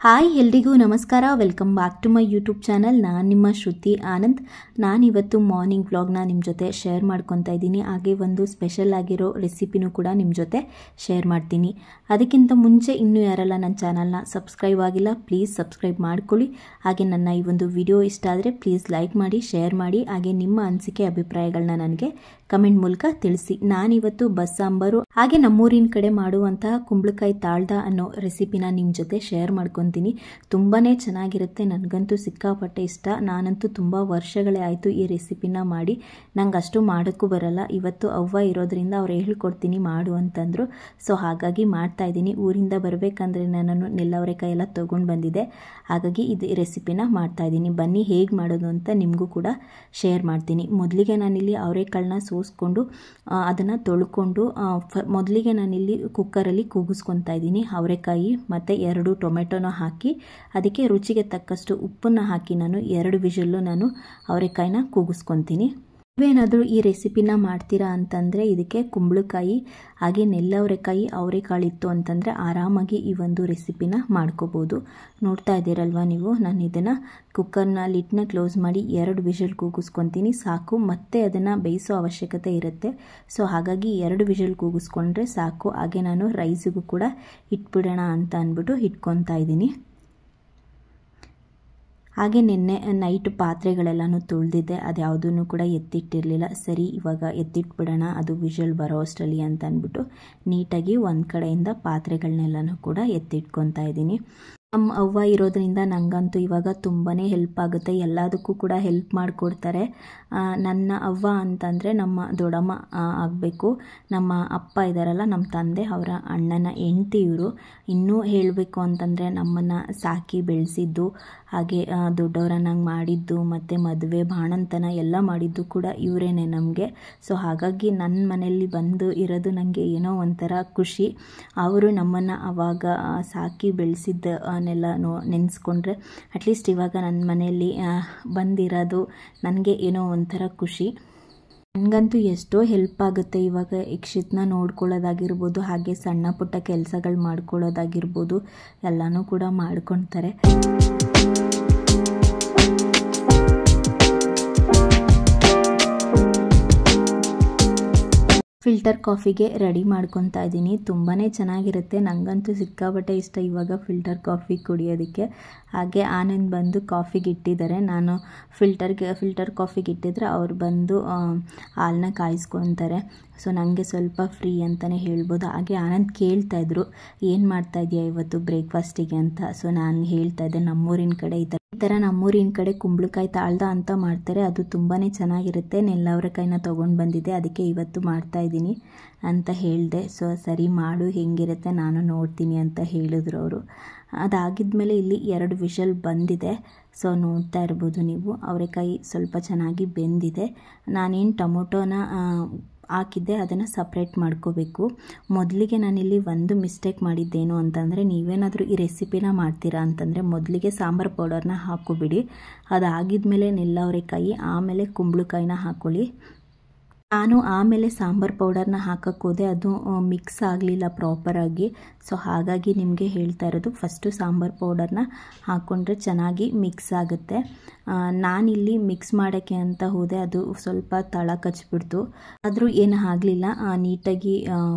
Hi ಎಲ್ರಿಗೂ ನಮಸ್ಕಾರ. Welcome back to my YouTube channel. ನಾನು ನಿಮ್ಮ ಶ್ರುತಿ ಆನಂದ್. ನಾನಿವತ್ತು ಮಾರ್ನಿಂಗ್ ವ್ಲಾಗ್ನ ನಿಮ್ಮ ಜೊತೆ ಶೇರ್ ಮಾಡ್ಕೊತಾ ಇದ್ದೀನಿ. ಹಾಗೆ ಒಂದು ಸ್ಪೆಷಲ್ ಆಗಿರೋ ರೆಸಿಪಿನೂ ಕೂಡ ನಿಮ್ಮ ಜೊತೆ ಶೇರ್ ಮಾಡ್ತೀನಿ. ಅದಕ್ಕಿಂತ ಮುಂಚೆ ಇನ್ನೂ ಯಾರೆಲ್ಲ ನನ್ನ ಚಾನಲ್ನ ಸಬ್ಸ್ಕ್ರೈಬ್ ಆಗಿಲ್ಲ, ಪ್ಲೀಸ್ ಸಬ್ಸ್ಕ್ರೈಬ್ ಮಾಡ್ಕೊಳ್ಳಿ. ಹಾಗೆ ನನ್ನ ಈ ಒಂದು ವಿಡಿಯೋ ಇಷ್ಟ ಆದರೆ ಪ್ಲೀಸ್ ಲೈಕ್ ಮಾಡಿ, ಶೇರ್ ಮಾಡಿ. ಹಾಗೆ ನಿಮ್ಮ ಅನಿಸಿಕೆ ಅಭಿಪ್ರಾಯಗಳನ್ನ ನನಗೆ ಕಮೆಂಟ್ ಮೂಲಕ ತಿಳಿಸಿ. ನಾನಿವತ್ತು ಬಸ್ಸಾಂಬಾರು ಹಾಗೆ ನಮ್ಮೂರಿನ ಕಡೆ ಮಾಡುವಂತಹ ಕುಂಬಳಕಾಯಿ ತಾಳ್ದ ಅನ್ನೋ ರೆಸಿಪಿನ ನಿಮ್ಮ ಜೊತೆ ಶೇರ್ ಮಾಡ್ಕೊತೀನಿ. ತುಂಬಾ ಚೆನ್ನಾಗಿರುತ್ತೆ. ನನಗಂತೂ ಸಿಕ್ಕಾಪಟ್ಟೆ ಇಷ್ಟ. ನಾನಂತೂ ತುಂಬ ವರ್ಷಗಳೇ ಆಯಿತು ಈ ರೆಸಿಪಿನ ಮಾಡಿ. ನಂಗೆ ಅಷ್ಟು ಮಾಡೋಕ್ಕೂ ಬರಲ್ಲ. ಇವತ್ತು ಅವ್ವ ಇರೋದ್ರಿಂದ ಅವ್ರು ಹೇಳ್ಕೊಡ್ತೀನಿ ಮಾಡು ಅಂತಂದರು. ಸೊ ಹಾಗಾಗಿ ಮಾಡ್ತಾ ಇದ್ದೀನಿ. ಊರಿಂದ ಬರಬೇಕಂದ್ರೆ ನಾನು ನೆಲ್ಲವರೆಕಾಯಿ ಎಲ್ಲ ತೊಗೊಂಡು ಬಂದಿದ್ದೆ. ಹಾಗಾಗಿ ಇದು ರೆಸಿಪಿನ ಮಾಡ್ತಾ ಇದ್ದೀನಿ. ಬನ್ನಿ ಹೇಗೆ ಮಾಡೋದು ಅಂತ ನಿಮಗೂ ಕೂಡ ಶೇರ್ ಮಾಡ್ತೀನಿ. ಮೊದಲಿಗೆ ನಾನಿಲ್ಲಿ ಅವರೆಕಾಳನ್ನ ಸೋಸ್ಕೊಂಡು ಅದನ್ನು ತೊಳ್ಕೊಂಡು ಮೊದಲಿಗೆ ನಾನಿಲ್ಲಿ ಕುಕ್ಕರಲ್ಲಿ ಕೂಗಿಸ್ಕೊತಾ ಇದ್ದೀನಿ. ಅವರೆಕಾಯಿ ಮತ್ತು 2 ಟೊಮೆಟೊನ ಹಾಕಿ ಅದಕ್ಕೆ ರುಚಿಗೆ ತಕ್ಕಷ್ಟು ಉಪ್ಪನ್ನು ಹಾಕಿ ನಾನು 2 ವಿಷಲ್ಲು ನಾನು ಅವರೆಕಾಯಿನ ಕೂಗಿಸ್ಕೊತೀನಿ. ನೀವೇನಾದರೂ ಈ ರೆಸಿಪಿನ ಮಾಡ್ತೀರಾ ಅಂತಂದರೆ ಇದಕ್ಕೆ ಕುಂಬಳಕಾಯಿ ಹಾಗೆ ನೆಲ್ಲವರೆಕಾಯಿ ಅವರೆಕಾಳಿತ್ತು ಅಂತಂದರೆ ಆರಾಮಾಗಿ ಈ ಒಂದು ರೆಸಿಪಿನ ಮಾಡ್ಕೋಬೋದು. ನೋಡ್ತಾ ಇದ್ದೀರಲ್ವ ನೀವು, ನಾನು ಇದನ್ನು ಕುಕ್ಕರ್ನ ಲಿಡ್ನ ಕ್ಲೋಸ್ ಮಾಡಿ 2 ವಿಷಲ್ ಕೂಗಿಸ್ಕೊತೀನಿ ಸಾಕು. ಮತ್ತೆ ಅದನ್ನು ಬೇಯಿಸೋ ಅವಶ್ಯಕತೆ ಇರುತ್ತೆ. ಸೊ ಹಾಗಾಗಿ 2 ವಿಷಲ್ ಕೂಗಿಸ್ಕೊಂಡ್ರೆ ಸಾಕು. ಹಾಗೆ ನಾನು ರೈಸಿಗೂ ಕೂಡ ಇಟ್ಬಿಡೋಣ ಅಂತ ಅಂದ್ಬಿಟ್ಟು ಇಟ್ಕೊತಾ ಇದ್ದೀನಿ. ಹಾಗೆ ನಿನ್ನೆ ನೈಟ್ ಪಾತ್ರೆಗಳೆಲ್ಲನೂ ತೊಳೆದಿದ್ದೆ, ಅದು ಯಾವುದೂ ಕೂಡ ಎತ್ತಿಟ್ಟಿರಲಿಲ್ಲ. ಸರಿ ಇವಾಗ ಎತ್ತಿಟ್ಬಿಡೋಣ ಅದು ವಿಷಲ್ ಬರೋ ಅಷ್ಟರಲ್ಲಿ ಅಂತ ಅಂದ್ಬಿಟ್ಟು ನೀಟಾಗಿ ಒಂದು ಕಡೆಯಿಂದ ಪಾತ್ರೆಗಳನ್ನೆಲ್ಲನೂ ಕೂಡ ಎತ್ತಿಟ್ಕೊತಾ ಇದ್ದೀನಿ. ನಮ್ಮ ಅವ್ವ ಇರೋದ್ರಿಂದ ನನಗಂತೂ ಇವಾಗ ತುಂಬಾ ಹೆಲ್ಪ್ ಆಗುತ್ತೆ. ಎಲ್ಲದಕ್ಕೂ ಕೂಡ ಹೆಲ್ಪ್ ಮಾಡಿಕೊಡ್ತಾರೆ. ನನ್ನ ಅವ್ವ ಅಂತಂದರೆ ನಮ್ಮ ದೊಡ್ಡಮ್ಮ ಆಗಬೇಕು. ನಮ್ಮ ಅಪ್ಪ ಇದ್ದಾರಲ್ಲ, ನಮ್ಮ ತಂದೆ ಅವರ ಅಣ್ಣನ ಹೆಂಡ್ತಿ ಇವರು. ಇನ್ನೂ ಹೇಳಬೇಕು ಅಂತಂದರೆ ನಮ್ಮನ್ನು ಸಾಕಿ ಬೆಳೆಸಿದ್ದು, ಹಾಗೆ ದೊಡ್ಡವರನ್ನಾಗಿ ಮಾಡಿದ್ದು, ಮತ್ತು ಮದುವೆ ಬಾಣಂತನ ಎಲ್ಲ ಮಾಡಿದ್ದು ಕೂಡ ಇವರೇನೆ ನಮಗೆ. ಸೊ ಹಾಗಾಗಿ ನನ್ನ ಮನೆಯಲ್ಲಿ ಬಂದು ಇರೋದು ನನಗೆ ಏನೋ ಒಂಥರ ಖುಷಿ. ಅವರು ನಮ್ಮನ್ನು ಆವಾಗ ಸಾಕಿ ಬೆಳೆಸಿದ್ದ ನೆಲ್ಲ ನೆನೆಸ್ಕೊಂಡ್ರೆ ಅಟ್ಲೀಸ್ಟ್ ಇವಾಗ ನನ್ನ ಮನೆಯಲ್ಲಿ ಬಂದಿರೋದು ನನಗೆ ಏನೋ ಒಂಥರ ಖುಷಿ. ನನಗಂತೂ ಎಷ್ಟೋ ಹೆಲ್ಪ್ ಆಗುತ್ತೆ ಇವಾಗ. ಇಕ್ಷಿತ್ನ ನೋಡ್ಕೊಳ್ಳೋದಾಗಿರ್ಬೋದು, ಹಾಗೆ ಸಣ್ಣ ಪುಟ್ಟ ಕೆಲಸಗಳು ಮಾಡ್ಕೊಳ್ಳೋದಾಗಿರ್ಬೋದು, ಎಲ್ಲನೂ ಕೂಡ ಮಾಡ್ಕೊಳ್ತಾರೆ. ಫಿಲ್ಟರ್ ಕಾಫಿಗೆ ರೆಡಿ ಮಾಡ್ಕೊತಾ ಇದ್ದೀನಿ. ತುಂಬಾ ಚೆನ್ನಾಗಿರುತ್ತೆ. ನನಗಂತೂ ಸಿಕ್ಕಾಪಟ್ಟೆ ಇಷ್ಟ ಇವಾಗ ಫಿಲ್ಟರ್ ಕಾಫಿ ಕುಡಿಯೋದಕ್ಕೆ. ಹಾಗೆ ಆನಂದ್ ಬಂದು ಕಾಫಿಗೆ ಇಟ್ಟಿದ್ದಾರೆ. ನಾನು ಫಿಲ್ಟರ್ ಕಾಫಿಗೆ ಇಟ್ಟಿದ್ರೆ ಅವ್ರು ಬಂದು ಹಾಲನ್ನ ಕಾಯಿಸ್ಕೊತಾರೆ. ಸೊ ನನಗೆ ಸ್ವಲ್ಪ ಫ್ರೀ ಅಂತಲೇ ಹೇಳ್ಬೋದು. ಹಾಗೆ ಆನಂದ್ ಕೇಳ್ತಾಯಿದ್ರು ಏನು ಮಾಡ್ತಾಯಿದ್ಯಾ ಇವತ್ತು ಬ್ರೇಕ್ಫಾಸ್ಟಿಗೆ ಅಂತ. ಸೊ ನಾನು ಹೇಳ್ತಾಯಿದ್ದೆ ನಮ್ಮೂರಿನ ಕಡೆ ಈ ಥರ ನಮ್ಮೂರಿನ ಕಡೆ ಕುಂಬಳಕಾಯಿ ತಾಳ್ದ ಅಂತ ಮಾಡ್ತಾರೆ. ಅದು ತುಂಬಾ ಚೆನ್ನಾಗಿರುತ್ತೆ. ನೆಲ್ಲವರೆಕಾಯಿನ ತೊಗೊಂಡು ಬಂದಿದ್ದೆ, ಅದಕ್ಕೆ ಇವತ್ತು ಮಾಡ್ತಾಯಿದ್ದೀನಿ ಅಂತ ಹೇಳಿದೆ. ಸೊ ಸರಿ ಮಾಡು, ಹೆಂಗಿರುತ್ತೆ ನಾನು ನೋಡ್ತೀನಿ ಅಂತ ಹೇಳಿದ್ರು ಅವರು. ಅದಾಗಿದ್ಮೇಲೆ ಇಲ್ಲಿ 2 ವಿಷಲ್ ಬಂದಿದೆ. ಸೊ ನೋಡ್ತಾ ಇರ್ಬೋದು ನೀವು, ಅವರೆಕಾಯಿ ಸ್ವಲ್ಪ ಚೆನ್ನಾಗಿ ಬೆಂದಿದೆ. ನಾನೇನು ಟೊಮೊಟೊನ ಹಾಕಿದ್ದೆ ಅದನ್ನು ಸಪ್ರೇಟ್ ಮಾಡ್ಕೋಬೇಕು. ಮೊದಲಿಗೆ ನಾನಿಲ್ಲಿ ಒಂದು ಮಿಸ್ಟೇಕ್ ಮಾಡಿದ್ದೇನು ಅಂತಂದರೆ, ನೀವೇನಾದರೂ ಈ ರೆಸಿಪಿನ ಮಾಡ್ತೀರಾ ಅಂತಂದರೆ ಮೊದಲಿಗೆ ಸಾಂಬಾರು ಪೌಡರ್ನ ಹಾಕ್ಕೊಬಿಡಿ. ಅದಾಗಿದ್ಮೇಲೆ ನೆಲ್ಲವರೆಕಾಯಿ ಆಮೇಲೆ ಕುಂಬಳಕಾಯಿನ ಹಾಕ್ಕೊಳ್ಳಿ. ನಾನು ಆಮೇಲೆ ಸಾಂಬಾರು ಪೌಡರ್ನ ಹಾಕೋಕ್ಕೋದೆ, ಅದು ಮಿಕ್ಸ್ ಆಗಲಿಲ್ಲ ಪ್ರಾಪರಾಗಿ. ಸೊ ಹಾಗಾಗಿ ನಿಮಗೆ ಹೇಳ್ತಾ ಇರೋದು, ಫಸ್ಟು ಸಾಂಬಾರು ಪೌಡರ್ನ ಹಾಕ್ಕೊಂಡ್ರೆ ಚೆನ್ನಾಗಿ ಮಿಕ್ಸ್ ಆಗುತ್ತೆ. ನಾನಿಲ್ಲಿ ಮಿಕ್ಸ್ ಮಾಡೋಕ್ಕೆ ಅಂತ ಹೋದೆ, ಅದು ಸ್ವಲ್ಪ ತಳ ಕಚ್ಬಿಡ್ತು. ಆದರೂ ಏನು ಆಗಲಿಲ್ಲ, ನೀಟಾಗಿ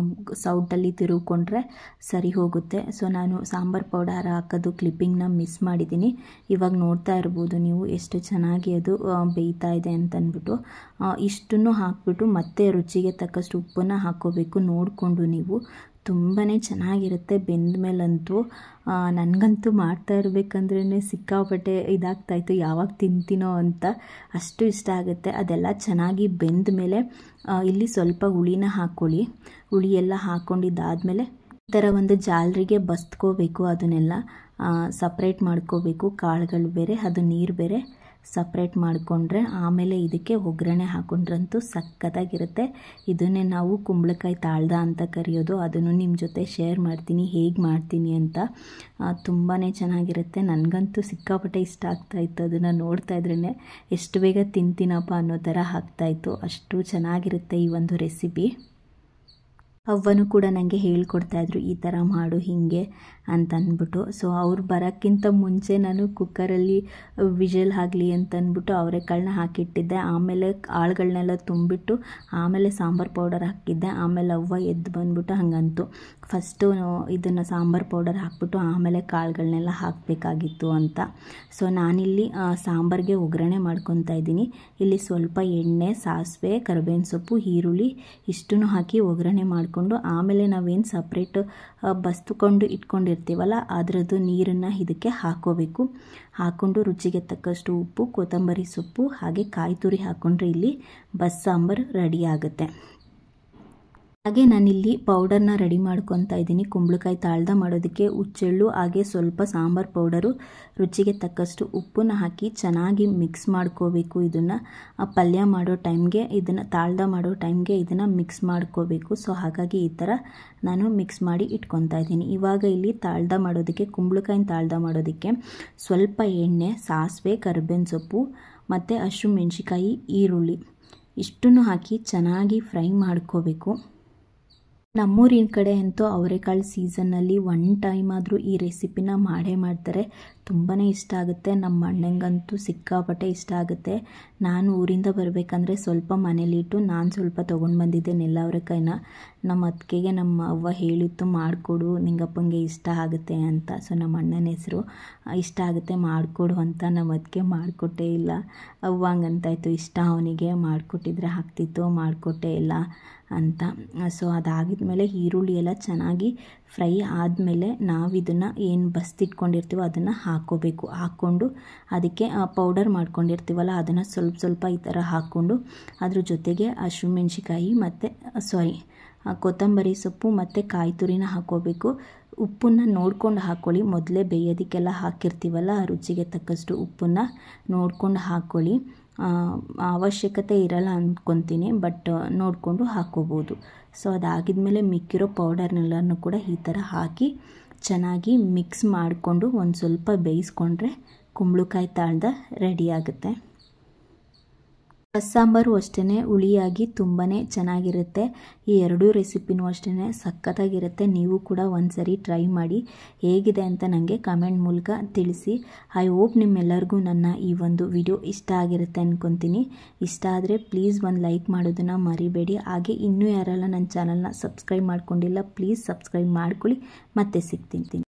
ಸೌಟಲ್ಲಿ ತಿರುಗಿಕೊಂಡ್ರೆ ಸರಿ ಹೋಗುತ್ತೆ. ಸೊ ನಾನು ಸಾಂಬಾರು ಪೌಡರ್ ಹಾಕೋದು ಕ್ಲಿಪ್ಪಿಂಗ್ನ ಮಿಸ್ ಮಾಡಿದ್ದೀನಿ. ಇವಾಗ ನೋಡ್ತಾ ಇರ್ಬೋದು ನೀವು ಎಷ್ಟು ಚೆನ್ನಾಗಿ ಅದು ಬೇಯ್ತಾ ಇದೆ ಅಂತಂದ್ಬಿಟ್ಟು. ಇಷ್ಟನ್ನು ಹಾಕ್ಬಿಟ್ಟು ಮತ್ತೆ ರುಚಿಗೆ ತಕ್ಕಷ್ಟು ಉಪ್ಪನ್ನು ಹಾಕ್ಕೋಬೇಕು ನೋಡಿಕೊಂಡು ನೀವು. ತುಂಬಾ ಚೆನ್ನಾಗಿರುತ್ತೆ ಬೆಂದ ಮೇಲಂತೂ. ನನಗಂತೂ ಮಾಡ್ತಾ ಇರಬೇಕಂದ್ರೇ ಸಿಕ್ಕಾಪಟ್ಟೆ ಇದಾಗ್ತಾಯಿತ್ತು, ಯಾವಾಗ ತಿಂತೀನೋ ಅಂತ. ಅಷ್ಟು ಇಷ್ಟ ಆಗುತ್ತೆ. ಅದೆಲ್ಲ ಚೆನ್ನಾಗಿ ಬೆಂದ ಮೇಲೆ ಇಲ್ಲಿ ಸ್ವಲ್ಪ ಹುಳಿನ ಹಾಕ್ಕೊಳ್ಳಿ. ಹುಳಿ ಎಲ್ಲ ಹಾಕ್ಕೊಂಡಿದ್ದಾದಮೇಲೆ ಈ ಥರ ಒಂದು ಜಾಲರಿಗೆ ಬಸ್ಕೋಬೇಕು. ಅದನ್ನೆಲ್ಲ ಸಪ್ರೇಟ್ ಮಾಡ್ಕೋಬೇಕು. ಕಾಳುಗಳು ಬೇರೆ, ಅದು ನೀರು ಬೇರೆ ಸಪ್ರೇಟ್ ಮಾಡಿಕೊಂಡ್ರೆ ಆಮೇಲೆ ಇದಕ್ಕೆ ಒಗ್ಗರಣೆ ಹಾಕ್ಕೊಂಡ್ರಂತೂ ಸಖತ್ತಾಗಿರುತ್ತೆ. ಇದನ್ನೇ ನಾವು ಕುಂಬಳಕಾಯಿ ತಾಳ್ದ ಅಂತ ಕರೆಯೋದು. ಅದನ್ನು ನಿಮ್ಮ ಜೊತೆ ಶೇರ್ ಮಾಡ್ತೀನಿ ಹೇಗೆ ಮಾಡ್ತೀನಿ ಅಂತ. ತುಂಬಾ ಚೆನ್ನಾಗಿರುತ್ತೆ. ನನಗಂತೂ ಸಿಕ್ಕಾಪಟ್ಟೆ ಇಷ್ಟ ಆಗ್ತಾಯಿತ್ತು. ಅದನ್ನು ನೋಡ್ತಾ ಇದ್ರೇ ಎಷ್ಟು ಬೇಗ ತಿಂತೀನಪ್ಪ ಅನ್ನೋ ಥರ ಆಗ್ತಾಯಿತ್ತು. ಅಷ್ಟು ಚೆನ್ನಾಗಿರುತ್ತೆ ಈ ಒಂದು ರೆಸಿಪಿ. ಅವ್ವನೂ ಕೂಡ ನನಗೆ ಹೇಳ್ಕೊಡ್ತಾಯಿದ್ರು ಈ ಥರ ಮಾಡು ಹೀಗೆ ಅಂತಂದ್ಬಿಟ್ಟು. ಸೊ ಅವ್ರು ಬರೋಕ್ಕಿಂತ ಮುಂಚೆ ನಾನು ಕುಕ್ಕರಲ್ಲಿ ವಿಷಲ್ ಆಗಲಿ ಅಂತಂದ್ಬಿಟ್ಟು ಅವರೆಕಾಳನ್ನ ಹಾಕಿಟ್ಟಿದ್ದೆ. ಆಮೇಲೆ ಕಾಳುಗಳನ್ನೆಲ್ಲ ತುಂಬಿಟ್ಟು ಆಮೇಲೆ ಸಾಂಬಾರು ಪೌಡರ್ ಹಾಕಿದ್ದೆ. ಆಮೇಲೆ ಅವ್ವ ಎದ್ದು ಬಂದ್ಬಿಟ್ಟು ಹಾಗಂತು, ಫಸ್ಟು ಇದನ್ನು ಸಾಂಬಾರು ಪೌಡರ್ ಹಾಕ್ಬಿಟ್ಟು ಆಮೇಲೆ ಕಾಳುಗಳನ್ನೆಲ್ಲ ಹಾಕಬೇಕಾಗಿತ್ತು ಅಂತ. ಸೊ ನಾನಿಲ್ಲಿ ಸಾಂಬಾರಿಗೆ ಒಗ್ಗರಣೆ ಮಾಡ್ಕೊತಾ ಇದ್ದೀನಿ. ಇಲ್ಲಿ ಸ್ವಲ್ಪ ಎಣ್ಣೆ, ಸಾಸಿವೆ, ಕರಿಬೇವಿನ ಸೊಪ್ಪು, ಈರುಳ್ಳಿ ಇಷ್ಟನ್ನು ಹಾಕಿ ಒಗ್ಗರಣೆ ಮಾಡಿಕೊಂಡು ಆಮೇಲೆ ನಾವೇನು ಸಪ್ರೇಟ್ ಬಸ್ದುಕೊಂಡು ಇಟ್ಕೊಂಡಿರ್ತೀವಲ್ಲ ಅದರದ್ದು ನೀರನ್ನು ಇದಕ್ಕೆ ಹಾಕೋಬೇಕು. ಹಾಕ್ಕೊಂಡು ರುಚಿಗೆ ತಕ್ಕಷ್ಟು ಉಪ್ಪು, ಕೊತ್ತಂಬರಿ ಸೊಪ್ಪು ಹಾಗೆ ಕಾಯಿ ತುರಿ ಹಾಕ್ಕೊಂಡ್ರೆ ಇಲ್ಲಿ ಬಸ್ಸಾಂಬಾರು ರೆಡಿ ಆಗುತ್ತೆ. ಹಾಗೆ ನಾನಿಲ್ಲಿ ಪೌಡರ್ನ ರೆಡಿ ಮಾಡ್ಕೊತಾ ಇದ್ದೀನಿ. ಕುಂಬಳಕಾಯಿ ತಾಳ್ದ ಮಾಡೋದಕ್ಕೆ ಹುಚ್ಚೆಳ್ಳು ಹಾಗೆ ಸ್ವಲ್ಪ ಸಾಂಬಾರು ಪೌಡರು, ರುಚಿಗೆ ತಕ್ಕಷ್ಟು ಉಪ್ಪನ್ನ ಹಾಕಿ ಚೆನ್ನಾಗಿ ಮಿಕ್ಸ್ ಮಾಡ್ಕೋಬೇಕು. ಇದನ್ನು ಪಲ್ಯ ಮಾಡೋ ಟೈಮ್ಗೆ, ಇದನ್ನು ತಾಳ್ದ ಮಾಡೋ ಟೈಮ್ಗೆ ಇದನ್ನು ಮಿಕ್ಸ್ ಮಾಡ್ಕೋಬೇಕು. ಸೊ ಹಾಗಾಗಿ ಈ ಥರ ನಾನು ಮಿಕ್ಸ್ ಮಾಡಿ ಇಟ್ಕೊತಾ ಇದ್ದೀನಿ. ಇವಾಗ ಇಲ್ಲಿ ತಾಳ್ದ ಮಾಡೋದಕ್ಕೆ, ಕುಂಬಳಕಾಯಿನ ತಾಳ್ದ ಮಾಡೋದಕ್ಕೆ ಸ್ವಲ್ಪ ಎಣ್ಣೆ, ಸಾಸಿವೆ, ಕರಿಬೇವಿನ ಸೊಪ್ಪು ಮತ್ತು ಹಸಿಮೆಣ್ಸಿಕಾಯಿ, ಈರುಳ್ಳಿ ಇಷ್ಟನ್ನು ಹಾಕಿ ಚೆನ್ನಾಗಿ ಫ್ರೈ ಮಾಡ್ಕೋಬೇಕು. ನಮ್ಮೂರಿನ ಕಡೆ ಅಂತೂ ಅವರೆಕಾಳು ಸೀಸನ್ನಲ್ಲಿ ಒನ್ ಟೈಮ್ ಆದರೂ ಈ ರೆಸಿಪಿನ ಮಾಡೇ ಮಾಡ್ತಾರೆ. ತುಂಬಾ ಇಷ್ಟ ಆಗುತ್ತೆ. ನಮ್ಮ ಅಣ್ಣಂಗಂತೂ ಸಿಕ್ಕಾಪಟ್ಟೆ ಇಷ್ಟ ಆಗುತ್ತೆ. ನಾನು ಊರಿಂದ ಬರಬೇಕಂದ್ರೆ ಸ್ವಲ್ಪ ಮನೇಲಿಟ್ಟು ನಾನು ಸ್ವಲ್ಪ ತೊಗೊಂಡು ಬಂದಿದ್ದೆ ನೆಲ್ಲ ಅವರೆಕಾಯಿನ. ನಮ್ಮ ಅತ್ತಿಗೆಗೆ ನಮ್ಮ ಅವ್ವ ಹೇಳಿತ್ತು ಮಾಡಿಕೊಡು ನಿಂಗಪ್ಪಂಗೆ ಇಷ್ಟ ಆಗುತ್ತೆ ಅಂತ. ಸೊ ನಮ್ಮ ಅಣ್ಣನ ಹೆಸರು, ಇಷ್ಟ ಆಗುತ್ತೆ ಮಾಡಿಕೊಡು ಅಂತ. ನಮ್ಮ ಅತ್ತಿಗೆ ಮಾಡಿಕೊಟ್ಟೇ ಇಲ್ಲ. ಅವ್ವ ಹಂಗಂತಾಯಿತು, ಇಷ್ಟ ಅವನಿಗೆ ಮಾಡಿಕೊಟ್ಟಿದ್ರೆ ಆಗ್ತಿತ್ತು, ಮಾಡಿಕೊಟ್ಟೇ ಇಲ್ಲ ಅಂತ. ಸೊ ಅದಾಗಿದ್ಮೇಲೆ ಈರುಳ್ಳಿ ಎಲ್ಲ ಚೆನ್ನಾಗಿ ಫ್ರೈ ಆದಮೇಲೆ ನಾವು ಇದನ್ನು ಏನು ಬಸ್ತಿಟ್ಕೊಂಡಿರ್ತೀವೋ ಅದನ್ನು ಹಾಕ್ಕೋಬೇಕು. ಹಾಕ್ಕೊಂಡು ಅದಕ್ಕೆ ಪೌಡರ್ ಮಾಡ್ಕೊಂಡಿರ್ತೀವಲ್ಲ ಅದನ್ನು ಸ್ವಲ್ಪ ಸ್ವಲ್ಪ ಈ ಥರ ಹಾಕ್ಕೊಂಡು ಅದ್ರ ಜೊತೆಗೆ ಹಸಿಮೆಣ್ಸಿಕಾಯಿ ಮತ್ತು ಕೊತ್ತಂಬರಿ ಸೊಪ್ಪು ಮತ್ತು ಕಾಯಿ ತುರಿನ ಹಾಕ್ಕೋಬೇಕು. ಉಪ್ಪನ್ನು ನೋಡ್ಕೊಂಡು ಹಾಕ್ಕೊಳ್ಳಿ. ಮೊದಲೇ ಬೇಯೋದಕ್ಕೆಲ್ಲ ಹಾಕಿರ್ತೀವಲ್ಲ, ರುಚಿಗೆ ತಕ್ಕಷ್ಟು ಉಪ್ಪನ್ನು ನೋಡ್ಕೊಂಡು ಹಾಕ್ಕೊಳ್ಳಿ. ಅವಶ್ಯಕತೆ ಇರಲ್ಲ ಅಂದ್ಕೊತೀನಿ, ಬಟ್ ನೋಡಿಕೊಂಡು ಹಾಕ್ಕೋಬೋದು. ಸೊ ಅದಾಗಿದ್ಮೇಲೆ ಮಿಕ್ಕಿರೋ ಪೌಡರ್ನೆಲ್ಲನೂ ಕೂಡ ಈ ಥರ ಹಾಕಿ ಚೆನ್ನಾಗಿ ಮಿಕ್ಸ್ ಮಾಡಿಕೊಂಡು ಒಂದು ಸ್ವಲ್ಪ ಬೇಯಿಸ್ಕೊಂಡ್ರೆ ಕುಂಬಳಕಾಯಿ ತಾಳ್ದ ರೆಡಿ ಆಗುತ್ತೆ. ಬಸ್ಸಾಂಬಾರು ಅಷ್ಟೇ ಹುಳಿಯಾಗಿ ತುಂಬಾ ಚೆನ್ನಾಗಿರುತ್ತೆ. ಈ ಎರಡೂ ರೆಸಿಪಿನೂ ಅಷ್ಟೇ ಸಖತ್ತಾಗಿರುತ್ತೆ. ನೀವು ಕೂಡ ಒಂದ್ಸರಿ ಟ್ರೈ ಮಾಡಿ ಹೇಗಿದೆ ಅಂತ ನನಗೆ ಕಮೆಂಟ್ ಮೂಲಕ ತಿಳಿಸಿ. ಐ ಹೋಪ್ ನಿಮ್ಮೆಲ್ಲರಿಗೂ ನನ್ನ ಈ ಒಂದು ವಿಡಿಯೋ ಇಷ್ಟ ಆಗಿರುತ್ತೆ ಅಂದ್ಕೊತೀನಿ. ಇಷ್ಟ ಆದರೆ ಪ್ಲೀಸ್ ಒಂದು ಲೈಕ್ ಮಾಡೋದನ್ನು ಮರಿಬೇಡಿ. ಹಾಗೆ ಇನ್ನೂ ಯಾರೆಲ್ಲ ನನ್ನ ಚಾನಲ್ನ ಸಬ್ಸ್ಕ್ರೈಬ್ ಮಾಡ್ಕೊಂಡಿಲ್ಲ ಪ್ಲೀಸ್ ಸಬ್ಸ್ಕ್ರೈಬ್ ಮಾಡ್ಕೊಳ್ಳಿ. ಮತ್ತೆ ಸಿಗ್ತೀನಿ.